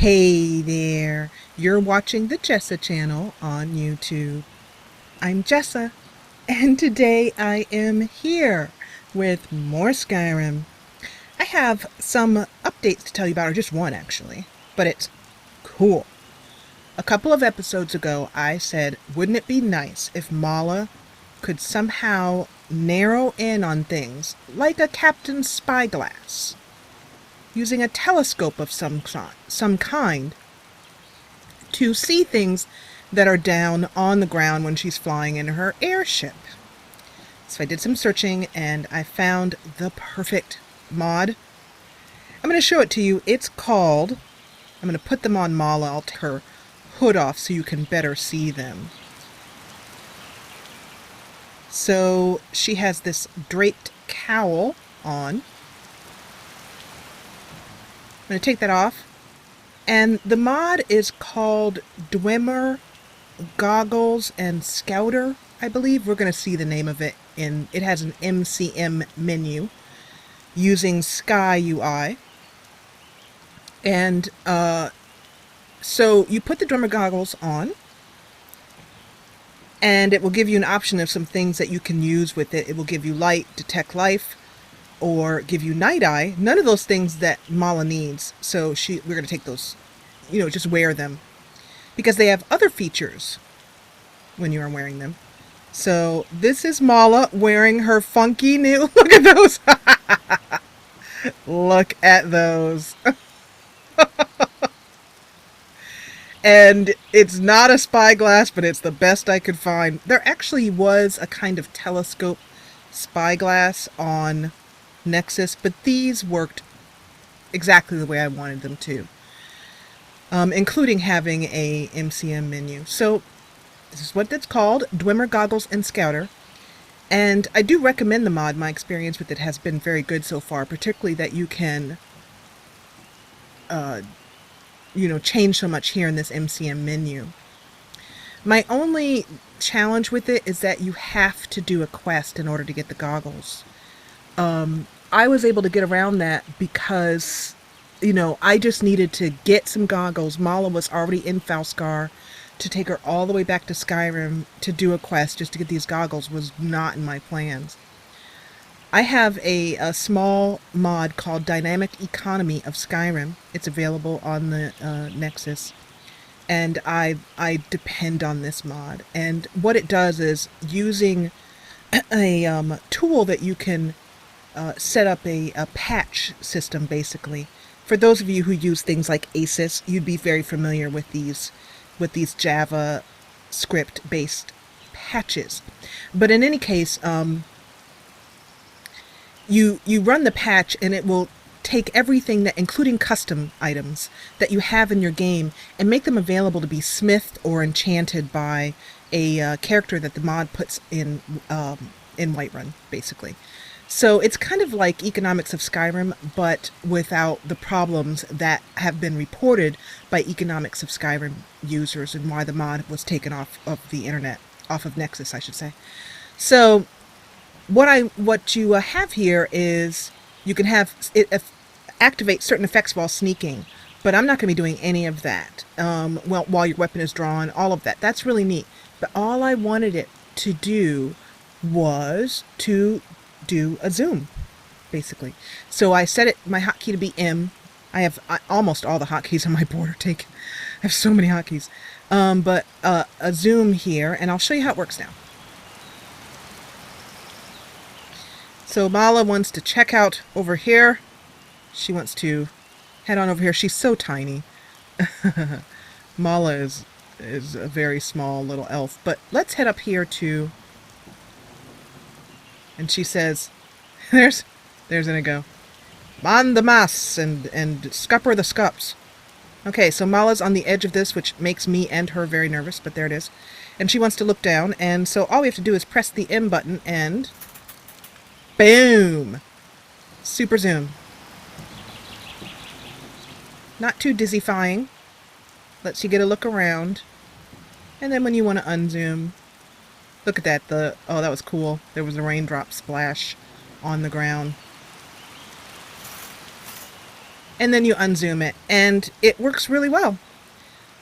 Hey there, you're watching the Jessa Channel on YouTube. I'm Jessa, and today I am here with more Skyrim. I have some updates to tell you about, or just one actually, but it's cool. A couple of episodes ago, I said, wouldn't it be nice if Mala could somehow narrow in on things like a captain's spyglass, using a telescope of some kind to see things that are down on the ground when she's flying in her airship. So I did some searching and I found the perfect mod. I'm going to show it to you. It's called, I'm going to put them on Mala. I'll take her hood off so you can better see them. So she has this draped cowl on. I'm going to take that off. And the mod is called Dwemer Goggles and Scouter, I believe. We're going to see the name of it it has an MCM menu using Sky UI. And so you put the Dwemer Goggles on, and it will give you an option of some things that you can use with it. It will give you light, detect life, or give you night eye. None of those things that Mala needs. So we're going to take those, just wear them, because they have other features when you are wearing them. So this is Mala wearing her funky new, look at those. Look at those. And it's not a spyglass, but it's the best I could find. There actually was a kind of telescope spyglass on Nexus, but these worked exactly the way I wanted them to, including having a MCM menu. So this is what it's called, Dwemer Goggles and Scouter. And I do recommend the mod. My experience with it has been very good so far, particularly that you can change so much here in this MCM menu. My only challenge with it is that you have to do a quest in order to get the goggles. I was able to get around that because, I just needed to get some goggles. Mala was already in Falskar. To take her all the way back to Skyrim to do a quest just to get these goggles was not in my plans. I have a small mod called Dynamic Economy of Skyrim. It's available on the Nexus. And I depend on this mod. And what it does is, using a tool that you can set up a patch system, basically. For those of you who use things like ASUS, you'd be very familiar with these Java script based patches. But in any case, you run the patch and it will take everything that, including custom items that you have in your game, and make them available to be smithed or enchanted by a character that the mod puts in Whiterun, basically. So it's kind of like Economics of Skyrim, but without the problems that have been reported by Economics of Skyrim users, and why the mod was taken off of the internet, off of Nexus, I should say. So what you have here is, you can have it activate certain effects while sneaking, but I'm not going to be doing any of that. While your weapon is drawn, all of that. That's really neat. But all I wanted it to do was to do a zoom, basically. So I set my hotkey to be M. I have almost all the hotkeys on my board are taken. I have so many hotkeys. But a zoom here, and I'll show you how it works now. So Mala wants to check out over here. She wants to head on over here. She's so tiny. Mala is a very small little elf. But let's head up here to... And she says, there's Inigo. Man the mass and scupper the scups. Okay, so Mala's on the edge of this, which makes me and her very nervous, but there it is. And she wants to look down, and so all we have to do is press the M button and... boom! Super zoom. Not too dizzyfying. Lets you get a look around. And then when you want to unzoom... Look at that, oh, that was cool. There was a raindrop splash on the ground. and then you unzoom it, and it works really well.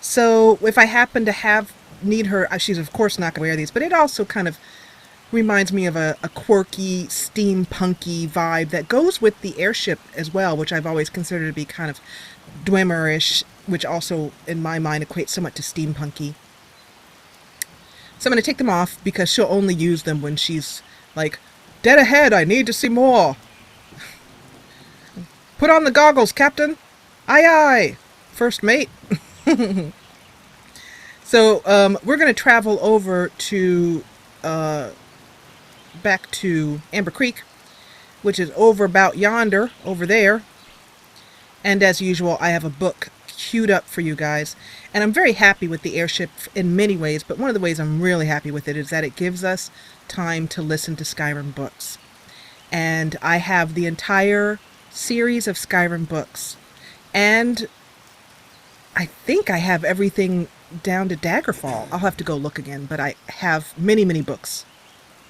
So if I happen to need her, she's of course not going to wear these, but it also kind of reminds me of a quirky, steampunky vibe that goes with the airship as well, which I've always considered to be kind of Dwemer-ish, which also, in my mind, equates somewhat to steampunky. So I'm going to take them off because she'll only use them when she's like, dead ahead, I need to see more. Put on the goggles, Captain. Aye, aye. First mate. So we're going to travel over to back to Amber Creek, which is over about yonder, over there. And as usual, I have a book queued up for you guys. And I'm very happy with the airship in many ways, but one of the ways I'm really happy with it is that it gives us time to listen to Skyrim books. And I have the entire series of Skyrim books. And I think I have everything down to Daggerfall. I'll have to go look again, but I have many, many books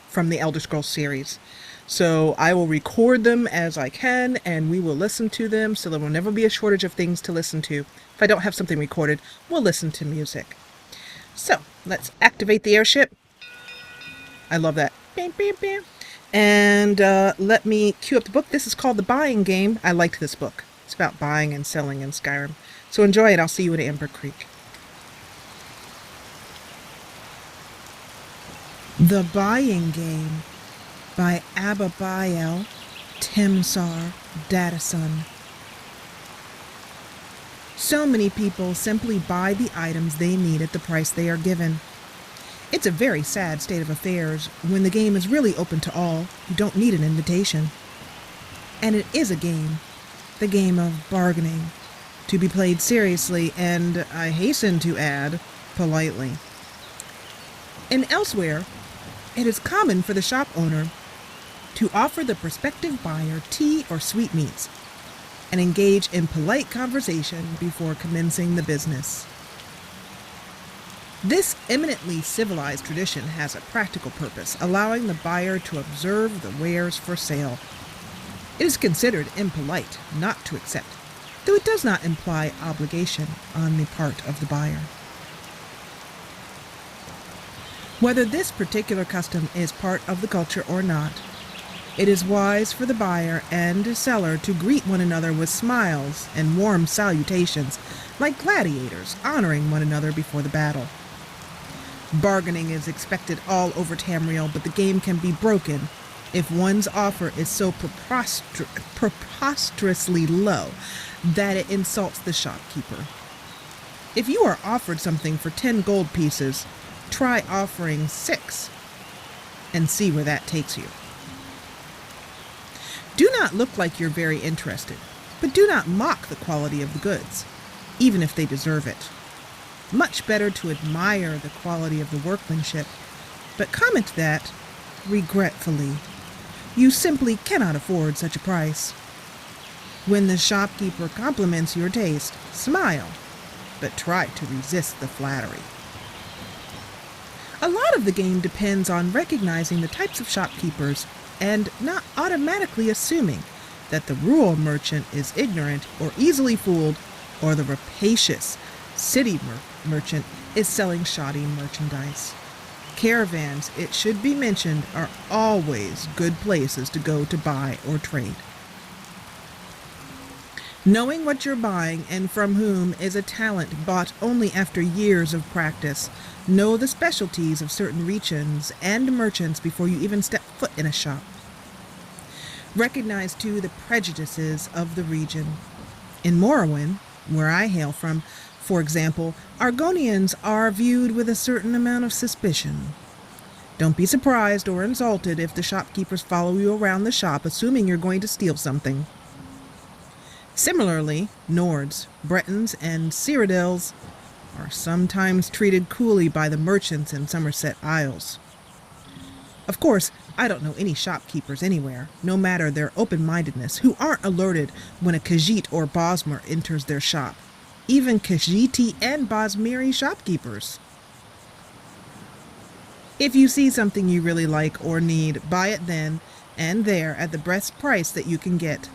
from the Elder Scrolls series. So I will record them as I can, and we will listen to them, so there will never be a shortage of things to listen to. If I don't have something recorded, we'll listen to music. So, let's activate the airship. I love that. Bam, bam, bam. And let me cue up the book. This is called The Buying Game. I liked this book. It's about buying and selling in Skyrim. So enjoy it. I'll see you at Amber Creek. The Buying Game by Abibael Timsar Datasun. So many people simply buy the items they need at the price they are given. It's a very sad state of affairs when the game is really open to all who don't need an invitation. And it is a game, the game of bargaining, to be played seriously and, I hasten to add, politely. And elsewhere, it is common for the shop owner to offer the prospective buyer tea or sweetmeats and engage in polite conversation before commencing the business. This eminently civilized tradition has a practical purpose, allowing the buyer to observe the wares for sale. It is considered impolite not to accept, though it does not imply obligation on the part of the buyer. Whether this particular custom is part of the culture or not, it is wise for the buyer and seller to greet one another with smiles and warm salutations, like gladiators honoring one another before the battle. Bargaining is expected all over Tamriel, but the game can be broken if one's offer is so preposterously low that it insults the shopkeeper. If you are offered something for 10 gold pieces, try offering 6 and see where that takes you. Do not look like you're very interested, but do not mock the quality of the goods, even if they deserve it. Much better to admire the quality of the workmanship, but comment that, regretfully, you simply cannot afford such a price. When the shopkeeper compliments your taste, smile, but try to resist the flattery. A lot of the game depends on recognizing the types of shopkeepers and not automatically assuming that the rural merchant is ignorant or easily fooled, or the rapacious city merchant is selling shoddy merchandise. Caravans, it should be mentioned, are always good places to go to buy or trade. Knowing what you're buying and from whom is a talent bought only after years of practice. Know the specialties of certain regions and merchants before you even step foot in a shop. Recognize, too, the prejudices of the region. In Morrowind, where I hail from, for example, Argonians are viewed with a certain amount of suspicion. Don't be surprised or insulted if the shopkeepers follow you around the shop assuming you're going to steal something. Similarly, Nords, Bretons, and Cyrodiils are sometimes treated coolly by the merchants in Somerset Isles. Of course, I don't know any shopkeepers anywhere, no matter their open-mindedness, who aren't alerted when a Khajiit or Bosmer enters their shop. Even Khajiiti and Bosmiri shopkeepers. If you see something you really like or need, buy it then and there at the best price that you can get.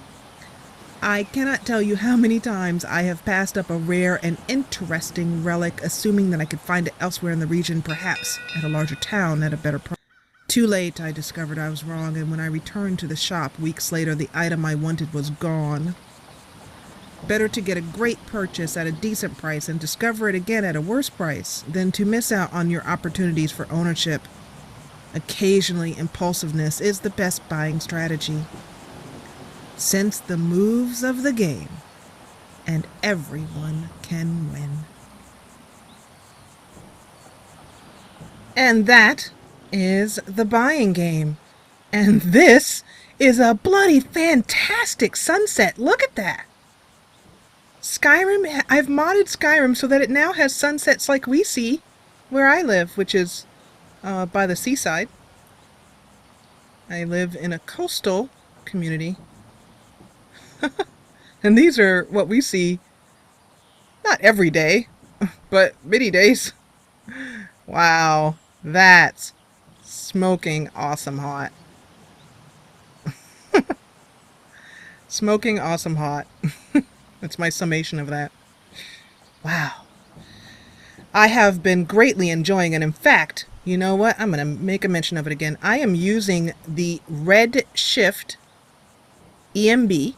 I cannot tell you how many times I have passed up a rare and interesting relic, assuming that I could find it elsewhere in the region, perhaps at a larger town at a better price. Too late, I discovered I was wrong, and when I returned to the shop weeks later, the item I wanted was gone. Better to get a great purchase at a decent price and discover it again at a worse price than to miss out on your opportunities for ownership. Occasionally, impulsiveness is the best buying strategy. Sense the moves of the game, and everyone can win. And that is the buying game. And this is a bloody fantastic sunset. Look at that. Skyrim, I've modded Skyrim so that it now has sunsets like we see where I live, which is by the seaside. I live in a coastal community. And these are what we see, not every day, but many days. Wow, that's smoking awesome hot. Smoking awesome hot. That's my summation of that. Wow. I have been greatly enjoying it. In fact, you know what? I'm going to make a mention of it again. I am using the Red Shift EMB.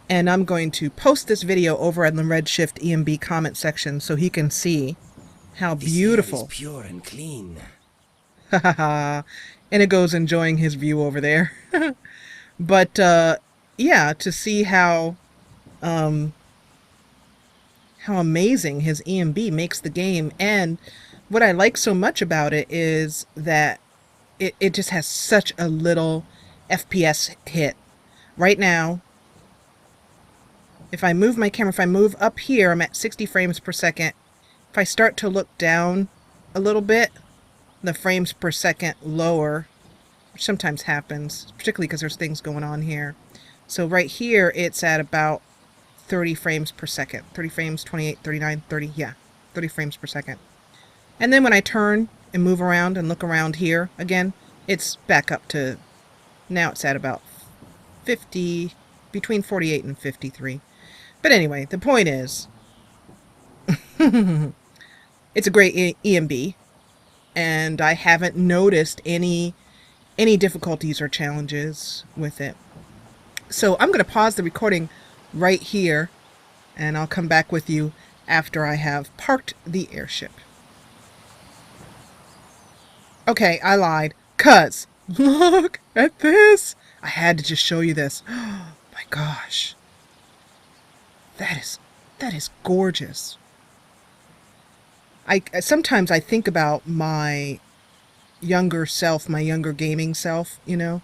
And I'm going to post this video over in the Redshift EMB comment section so he can see how beautiful. This air is pure and clean. Hahaha. Inigo's enjoying his view over there. But yeah, to see how amazing his EMB makes the game. And what I like so much about it is that it just has such a little FPS hit. Right now, if I move my camera, if I move up here, I'm at 60 frames per second. If I start to look down a little bit, the frames per second lower, which sometimes happens, particularly because there's things going on here. So right here, it's at about 30 frames per second. 30 frames, 28, 39, 30, yeah, 30 frames per second. And then when I turn and move around and look around here, again, it's back up to, now it's at about 50, between 48 and 53. But anyway, the point is, it's a great EMB, and I haven't noticed any difficulties or challenges with it. So I'm going to pause the recording right here, and I'll come back with you after I have parked the airship. Okay, I lied, 'cause look at this. I had to just show you this. Oh my gosh. That is gorgeous. Sometimes I think about my younger self, my younger gaming self, you know,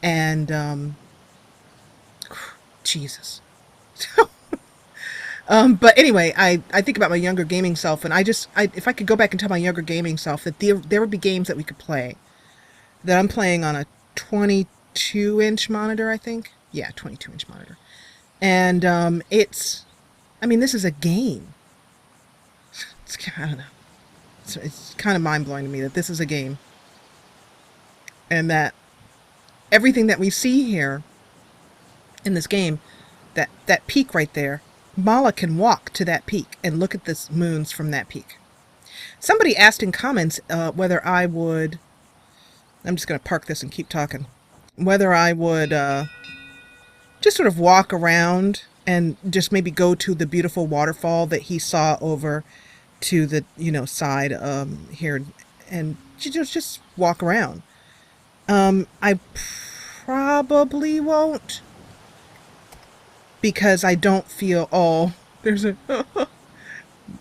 and Jesus. But anyway, I think about my younger gaming self, and if I could go back and tell my younger gaming self that there would be games that we could play, that I'm playing on a 22-inch monitor, I think. Yeah, 22-inch monitor. And I mean, this is a game. I don't know. It's kind of mind-blowing to me that this is a game. And that everything that we see here in this game, that peak right there, Mala can walk to that peak and look at the moons from that peak. Somebody asked in comments whether I would... I'm just going to park this and keep talking. Whether I would... just sort of walk around and just maybe go to the beautiful waterfall that he saw over to the, side here, and just walk around. I probably won't, because I don't feel, there's a,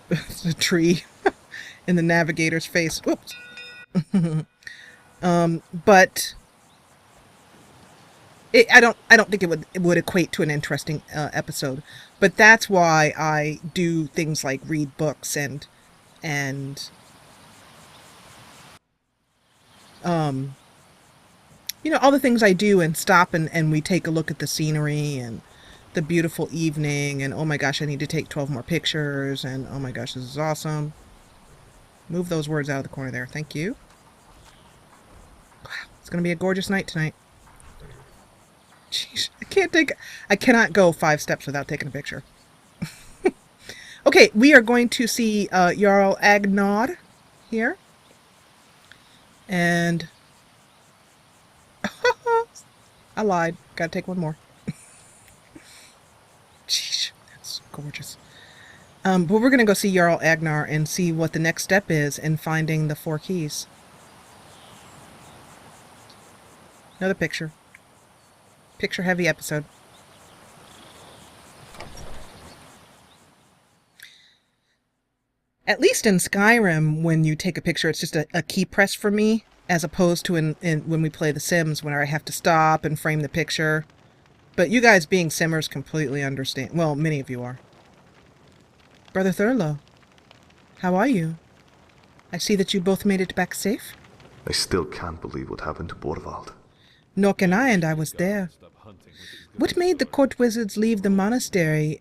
there's a tree in the navigator's face. Whoops. But I don't think it would equate to an interesting episode, but that's why I do things like read books and all the things I do, and stop and we take a look at the scenery and the beautiful evening, and oh my gosh, I need to take 12 more pictures, and oh my gosh, this is awesome. Move those words out of the corner there. Thank you. Wow, it's going to be a gorgeous night tonight. Jeez, I cannot go 5 steps without taking a picture. Okay, we are going to see Jarl Agnar here. And I lied. Gotta take one more. Jeez, that's gorgeous. But we're gonna go see Jarl Agnar and see what the next step is in finding the 4 keys. Another picture. Picture heavy episode. At least in Skyrim, when you take a picture, it's just a key press for me, as opposed to when we play The Sims, where I have to stop and frame the picture. But you guys being Simmers completely understand. Well, many of you are. Brother Thurlow, how are you? I see that you both made it back safe. I still can't believe what happened to Borvald. Nor can I, and I was there. What made the court wizards leave the monastery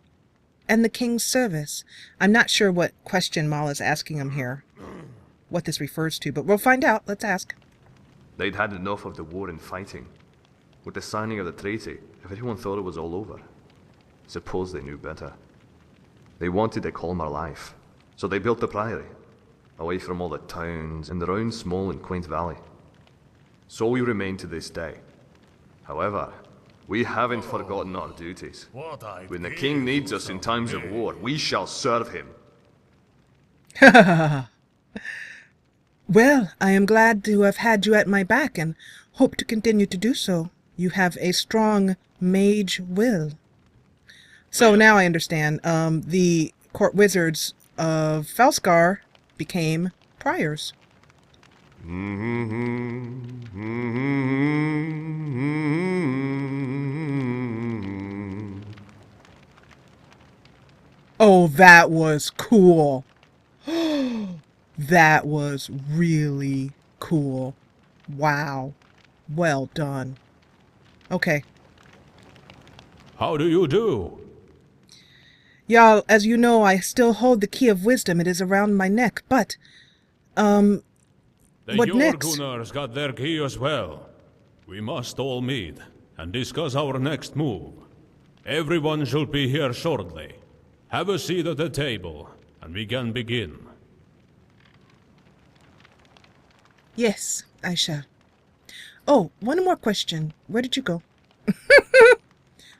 and the king's service? I'm not sure what question Mala's asking him here, what this refers to, but we'll find out. Let's ask. They'd had enough of the war and fighting. With the signing of the treaty, everyone thought it was all over. Suppose they knew better. They wanted a calmer life, so they built the priory, away from all the towns in their own small and quaint valley. So we remain to this day. However, we haven't forgotten our duties. When the king needs us in times of war, we shall serve him. Well, I am glad to have had you at my back and hope to continue to do so. You have a strong mage will. So now I understand. The court wizards of Felskar became priors. Oh, that was cool. That was really cool. Wow. Well done. Okay. How do you do? Y'all, as you know, I still hold the key of wisdom. It is around my neck, but, The what next? Jorgunners got their key as well. We must all meet and discuss our next move. Everyone should be here shortly. Have a seat at the table, and we can begin. Yes, I shall. Oh, one more question. Where did you go?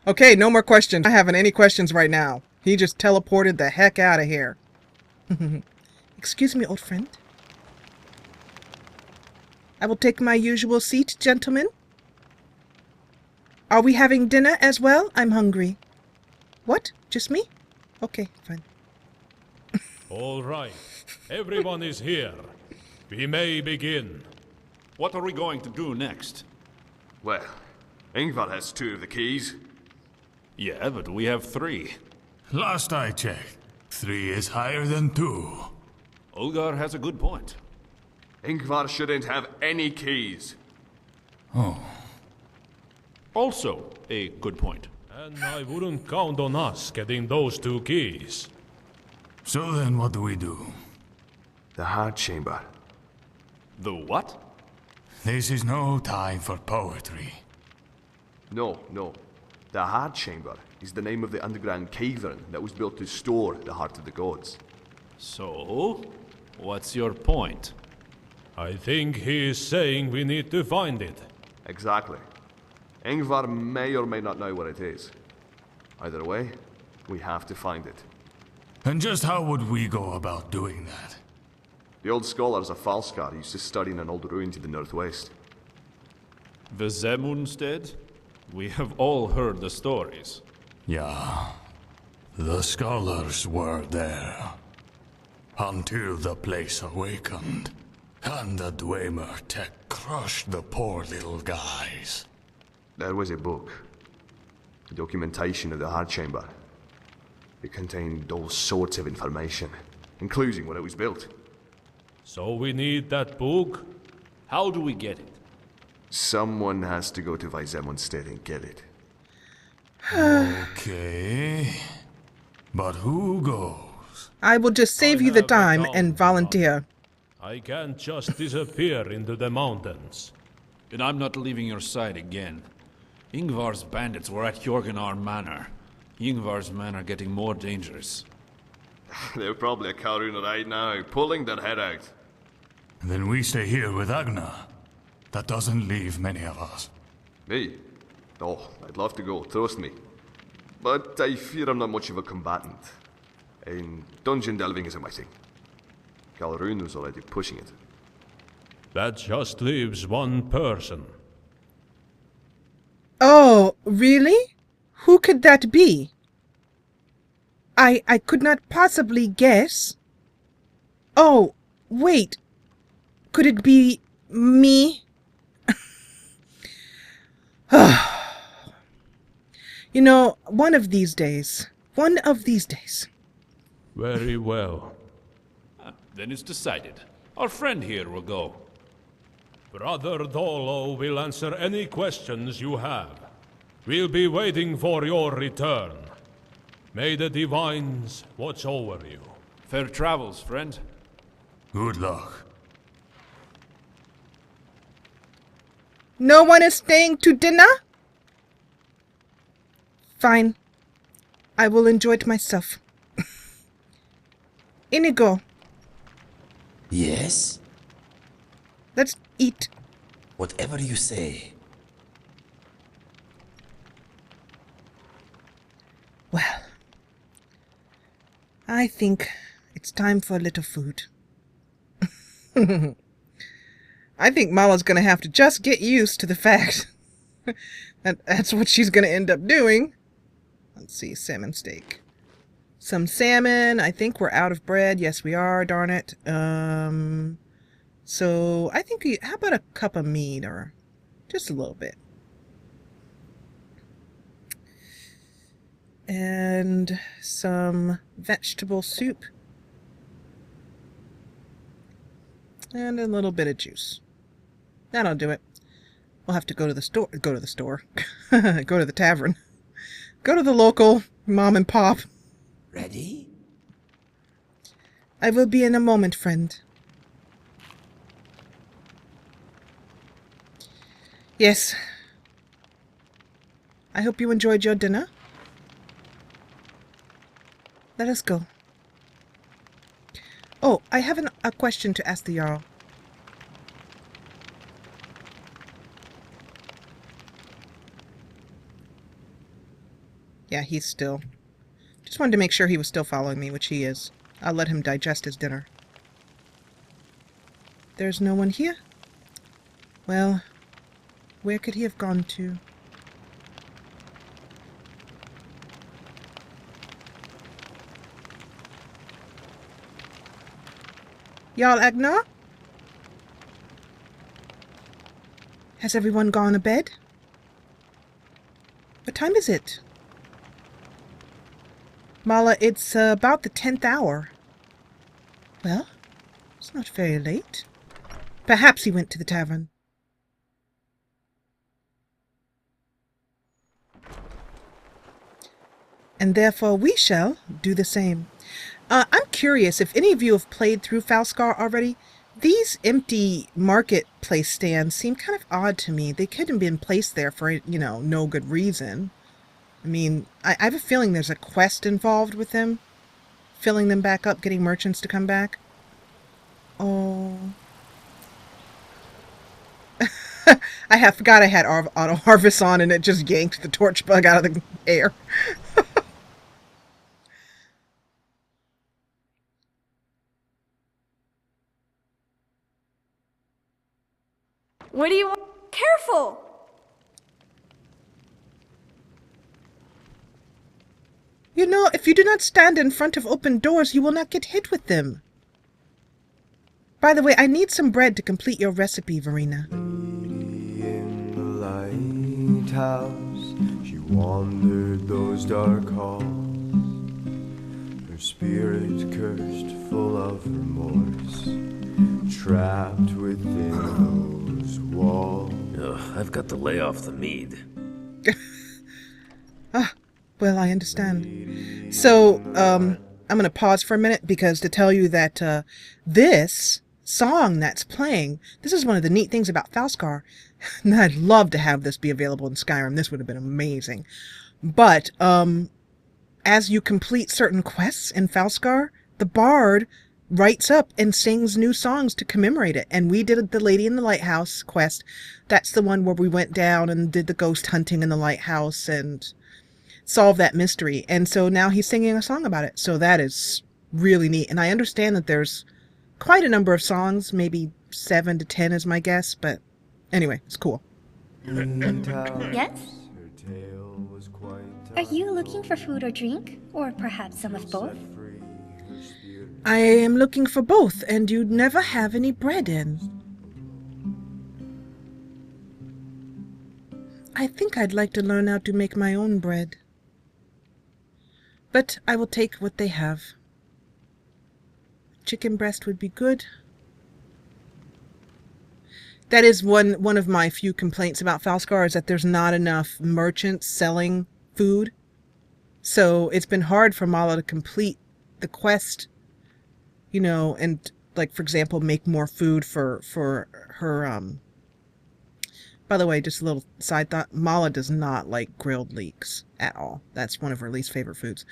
Okay, no more questions. I haven't any questions right now. He just teleported the heck out of here. Excuse me, old friend. I will take my usual seat, gentlemen. Are we having dinner as well? I'm hungry. What? Just me? Okay, fine. All right. Everyone is here. We may begin. What are we going to do next? Well, Ingvar has 2 of the keys. Yeah, but we have 3. Last I checked, 3 is higher than 2. Ulgar has a good point. Ingvar shouldn't have any keys. Also, a good point. And I wouldn't count on us getting those 2 keys. So then what do we do? The Heart Chamber. The what? This is no time for poetry. No. The Heart Chamber is the name of the underground cavern that was built to store the Heart of the Gods. So, what's your point? I think he is saying we need to find it. Exactly. Ingvar may or may not know what it is. Either way, we have to find it. And just how would we go about doing that? The old scholars of Falskar used to study in an old ruin to the northwest. The Zemunstead? We have all heard the stories. Yeah, the scholars were there. Until the place awakened, and the Dwemer tech crushed the poor little guys. There was a book. A documentation of the Heart Chamber. It contained all sorts of information, including when it was built. So we need that book? How do we get it? Someone has to go to Vizemundstead and get it. Okay, but who goes? I will just save you the have a time down and volunteer. I can't just disappear into the mountains. Then I'm not leaving your side again. Ingvar's bandits were at Jorgenar Manor. Ingvar's men are getting more dangerous. They're probably at Khajiit right now, pulling their head out. Then we stay here with Agnar. That doesn't leave many of us. Me? Oh, I'd love to go, trust me. But I fear I'm not much of a combatant. And dungeon delving isn't my thing. Calhoun was already pushing it. That just leaves one person. Oh, really? Who could that be? I could not possibly guess. Oh, wait. Could it be me? You know, one of these days. Very well. Then it's decided. Our friend here will go. Brother Dolo will answer any questions you have. We'll be waiting for your return. May the divines watch over you. Fair travels, friend. Good luck. No one is staying to dinner? Fine. I will enjoy it myself. Inigo, Yes? let's eat. Whatever you say. Well, I think it's time for a little food. I think Mala's gonna have to just get used to the fact that that's what she's gonna end up doing. Let's see, salmon steak. Some salmon. I think we're out of bread. Yes, we are, darn it. So I think how about a cup of mead, or just a little bit. And some vegetable soup. And a little bit of juice. That'll do it. We'll have to go to the store. Go to the tavern. Go to the local mom and pop. Ready? I will be in a moment, friend. Yes. I hope you enjoyed your dinner. Let us go. Oh, I have a question to ask the Jarl. Yeah, he's still... Just wanted to make sure he was still following me, which he is. I'll let him digest his dinner. There's no one here? Well, where could he have gone to? Jarl Agnar? Has everyone gone to bed? What time is it? Mala, it's about the 10th hour. Well, it's not very late. Perhaps he went to the tavern. And therefore we shall do the same. I'm curious if any of you have played through Falskar already. These empty marketplace stands seem kind of odd to me. They couldn't have been placed there for, you know, no good reason. I mean, I have a feeling there's a quest involved with them. Filling them back up, getting merchants to come back. Oh. I forgot I had auto harvest on and it just yanked the torch bug out of the air. What do you want? Careful! You know, if you do not stand in front of open doors, you will not get hit with them. By the way, I need some bread to complete your recipe, Verena. In the lighthouse, she wandered those dark halls. Her spirit cursed, full of remorse, trapped within those walls. Ugh, I've got to lay off the mead. Well, I understand. So, I'm going to pause for a minute because to tell you that this song that's playing. This is one of the neat things about Falskar. And I'd love to have this be available in Skyrim. This would have been amazing. But as you complete certain quests in Falskar, the bard writes up and sings new songs to commemorate it. And we did the Lady in the Lighthouse quest. That's the one where we went down and did the ghost hunting in the lighthouse and solved that mystery. And so now he's singing a song about it. So that is really neat. And I understand that there's quite a number of songs, maybe 7 to 10 is my guess. But anyway, it's cool. Yes? Are you looking for food or drink? Or perhaps some of both? I am looking for both, and you'd never have any bread in. I think I'd like to learn how to make my own bread. But I will take what they have. Chicken breast would be good. That is one of my few complaints about Falskar, is that there's not enough merchants selling food. So it's been hard for Mala to complete the quest, you know, and like, for example, make more food for her. By the way, just a little side thought, Mala does not like grilled leeks at all. That's one of her least favorite foods.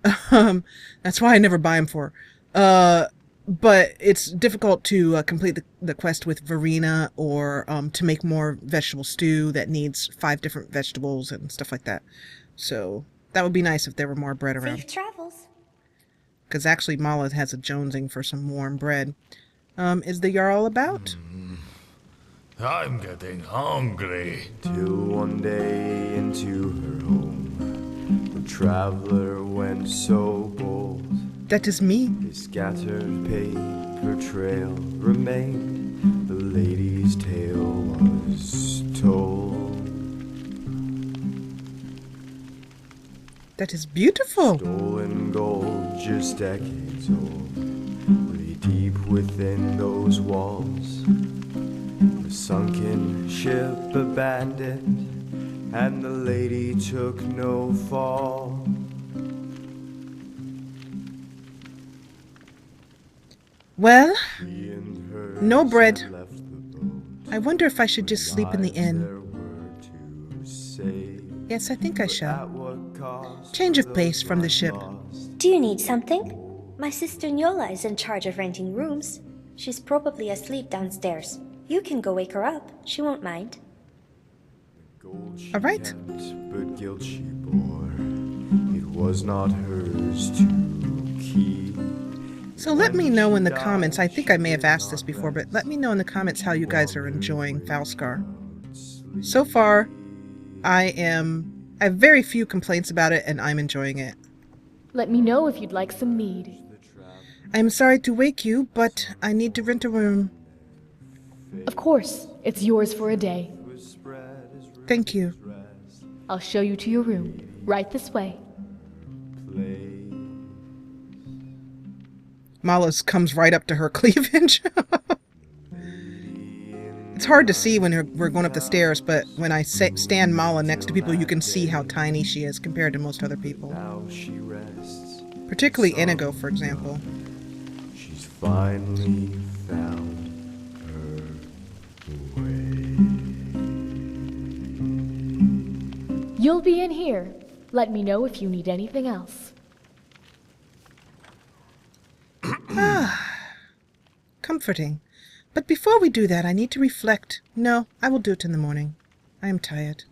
That's why I never buy them for her. But it's difficult to complete the quest with Verena, or to make more vegetable stew that needs 5 different vegetables and stuff like that. So that would be nice if there were more bread around. Safe travels. Because actually Mala has a jonesing for some warm bread. Is the Jarl about? I'm getting hungry. Till one day into her home, the traveler went so bold. That is me. His scattered paper trail remained. The lady's tale was told. That is beautiful. Stolen gold, just decades old, lay deep within those walls. The sunken ship abandoned, and the lady took no fall. Well, He and her no bread. left the boat. I wonder if I should just sleep in the Lives inn. there were to save. Yes, I think I At shall. what cost Change of to pace those from the lives ship. lost? Do you need something? My sister Nyola is in charge of renting rooms. She's probably asleep downstairs. You can go wake her up. She won't mind. Gold she All right. kept, but guilt she bore. It was not hers to keep. So let me know in the comments. I think I may have asked this before, but let me know in the comments how you guys are enjoying Falskar. So far, I have very few complaints about it, and I'm enjoying it. Let me know if you'd like some mead. I'm sorry to wake you, but I need to rent a room. Of course, it's yours for a day. Thank you. I'll show you to your room. Right this way. Mala's comes right up to her cleavage. It's hard to see when we're going up the stairs, but when I stand Mala next to people, you can see how tiny she is compared to most other people. Now she rests. Particularly Inigo, for example. She's finally found her way. You'll be in here. Let me know if you need anything else. Comforting. But before we do that, I need to reflect. No, I will do it in the morning. I am tired.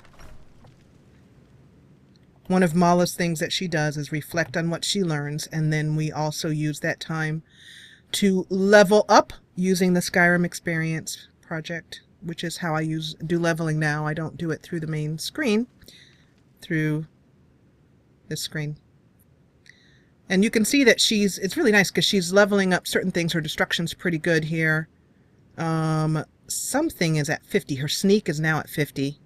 One of Mala's things that she does is reflect on what she learns, and then we also use that time to level up using the Skyrim Experience project, which is how I do leveling now. I don't do it through the main screen, through this screen. And you can see that it's really nice because she's leveling up certain things. Her destruction's pretty good here. Something is at 50. Her sneak is now at 50.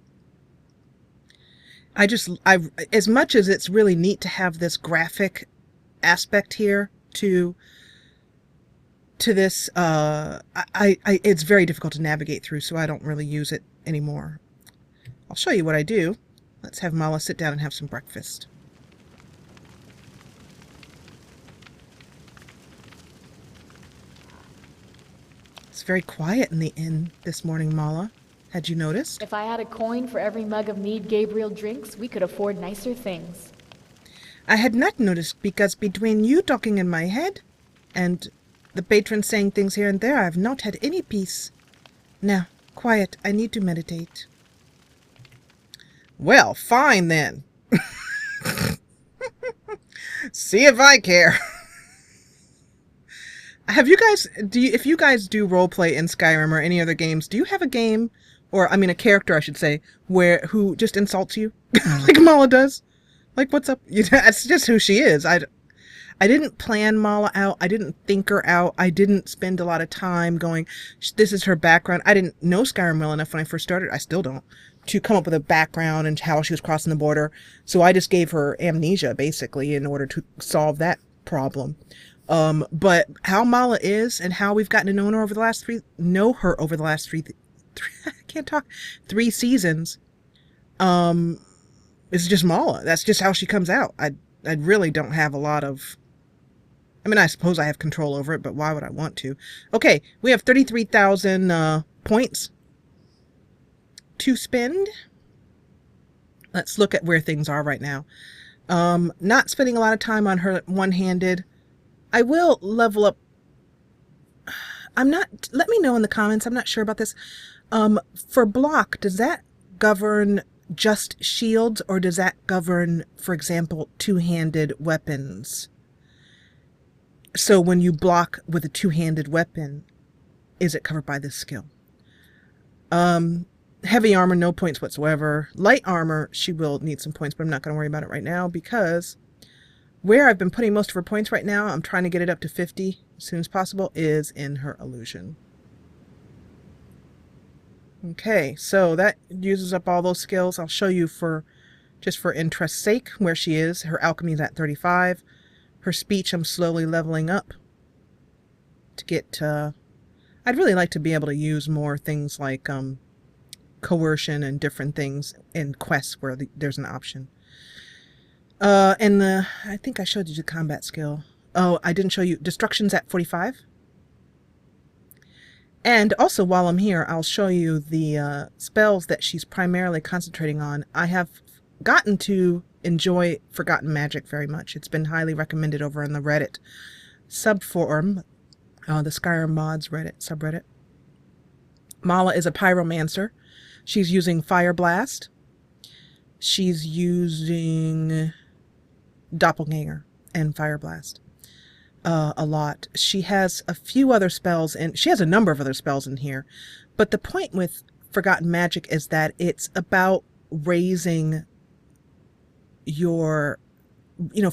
As much as it's really neat to have this graphic aspect here to this, it's very difficult to navigate through, so I don't really use it anymore. I'll show you what I do. Let's have Mala sit down and have some breakfast. very quiet in the inn this morning, Mala. Had you noticed? If I had a coin for every mug of mead Gabriel drinks, we could afford nicer things. I had not noticed because between you talking in my head and the patron saying things here and there, I have not had any peace. Now, quiet. I need to meditate. Well, fine then. See if I care. Have you guys, if you guys do roleplay in Skyrim or any other games, do you have a game, or I mean a character I should say, who just insults you? Like Mala does? Like, what's up? That's just who she is. I didn't plan Mala out. I didn't think her out. I didn't spend a lot of time going, this is her background. I didn't know Skyrim well enough when I first started. I still don't. To come up with a background and how she was crossing the border. So I just gave her amnesia, basically, in order to solve that problem. But how Mala is and how we've gotten to know her over the last three seasons, is just Mala. That's just how she comes out. I really don't have a lot of, I mean, I suppose I have control over it, but why would I want to? Okay, we have 33,000 points to spend. Let's look at where things are right now. Not spending a lot of time on her one-handed. I will level up. Let me know in the comments. I'm not sure about this. For block, does that govern just shields, or does that govern, for example, two-handed weapons? So when you block with a two-handed weapon, is it covered by this skill? Heavy armor, no points whatsoever. Light armor, she will need some points, but I'm not going to worry about it right now because where I've been putting most of her points right now, I'm trying to get it up to 50 as soon as possible, is in her illusion. Okay, so that uses up all those skills. I'll show you just for interest's sake where she is. Her alchemy is at 35. Her speech I'm slowly leveling up to get, I'd really like to be able to use more things like coercion and different things in quests where there's an option. And I think I showed you the combat skill. Oh, I didn't show you. Destruction's at 45. And also, while I'm here, I'll show you the spells that she's primarily concentrating on. I have gotten to enjoy Forgotten Magic very much. It's been highly recommended over in the Reddit subforum, the Skyrim Mods Reddit subreddit. Mala is a pyromancer. She's using Fire Blast. She's using Doppelganger and Fire Blast a lot. She has a few other spells, and she has a number of other spells in here. But the point with Forgotten Magic is that it's about raising your,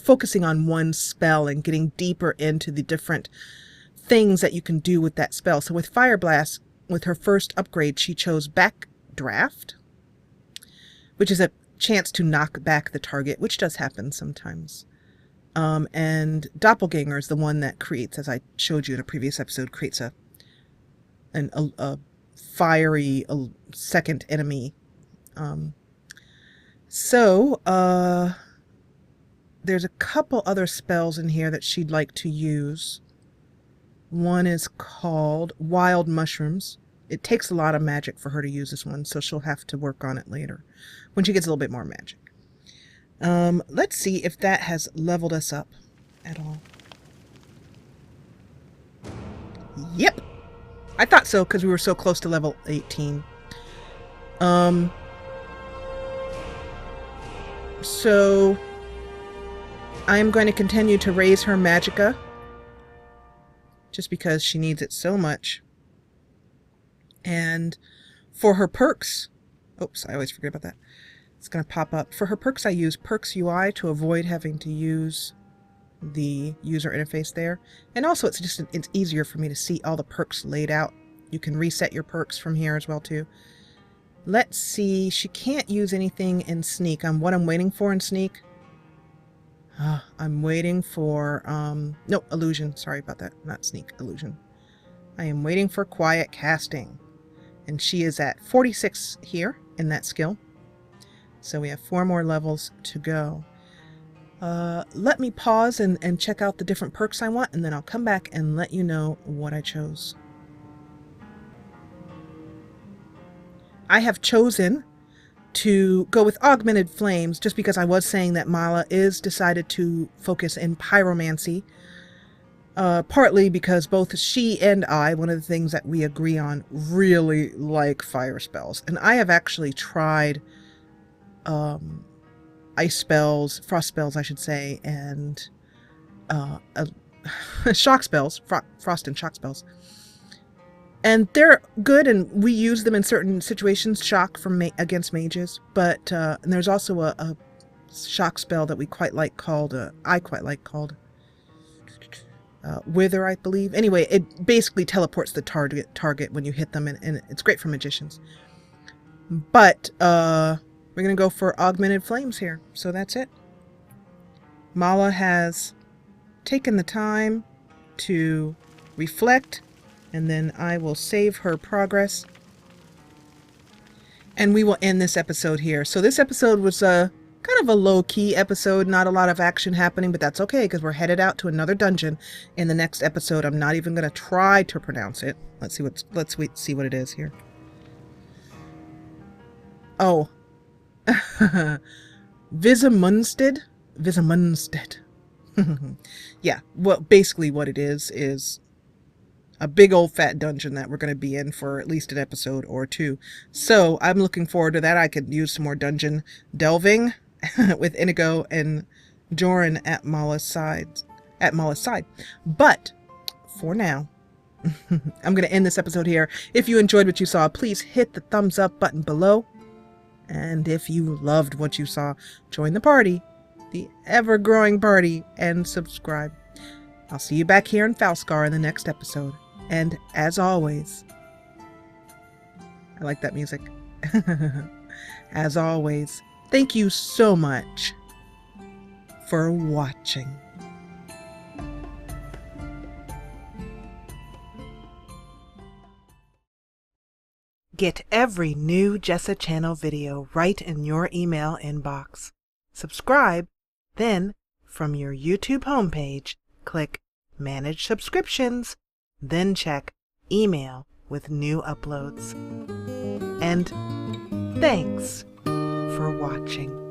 focusing on one spell and getting deeper into the different things that you can do with that spell. So with Fire Blast, with her first upgrade, she chose Backdraft, which is a chance to knock back the target, which does happen sometimes. And Doppelganger is the one that creates, as I showed you in a previous episode, creates a fiery second enemy. There's a couple other spells in here that she'd like to use. One is called Wild Mushrooms. It takes a lot of magic for her to use this one, so she'll have to work on it later when she gets a little bit more magic. Let's see if that has leveled us up at all. Yep. I thought so because we were so close to level 18. So I'm going to continue to raise her magicka just because she needs it so much. And for her perks, oops, I always forget about that. It's going to pop up. For her perks, I use Perks UI to avoid having to use the user interface there. And also, it's easier for me to see all the perks laid out. You can reset your perks from here as well, too. Let's see. She can't use anything in Sneak. What I'm waiting for in Sneak. I'm waiting for, no, Illusion. Sorry about that. Not Sneak, Illusion. I am waiting for Quiet Casting. And she is at 46 here in that skill. So we have 4 more levels to go. Let me pause and check out the different perks I want, and then I'll come back and let you know what I chose. I have chosen to go with augmented flames just because I was saying that Mala is decided to focus in pyromancy. Partly because both she and I, one of the things that we agree on, really like fire spells. And I have actually tried ice spells, frost spells I should say, and shock spells, frost and shock spells. And they're good, and we use them in certain situations, shock from against mages. But and there's also a shock spell that we quite like called, I quite like called Wither, I believe. Anyway, it basically teleports the target when you hit them, and it's great for magicians. But we're going to go for augmented flames here. So that's it. Mala has taken the time to reflect, and then I will save her progress. And we will end this episode here. So this episode was kind of a low-key episode, not a lot of action happening, but that's okay because we're headed out to another dungeon in the next episode. I'm not even going to try to pronounce it. Let's see what it is here. Oh. Visamunstead? Visamunstead. Yeah, well, basically what it is a big old fat dungeon that we're going to be in for at least an episode or two. So I'm looking forward to that. I could use some more dungeon delving with Inigo and Jorin at Mala's side. But for now, I'm going to end this episode here. If you enjoyed what you saw, please hit the thumbs up button below. And if you loved what you saw, join the party, the ever-growing party, and subscribe. I'll see you back here in Falskar in the next episode. And as always, I like that music. As always, thank you so much for watching. Get every new Jessa Channel video right in your email inbox. Subscribe, then from your YouTube homepage, click Manage Subscriptions, then check Email with new uploads. And thanks for watching.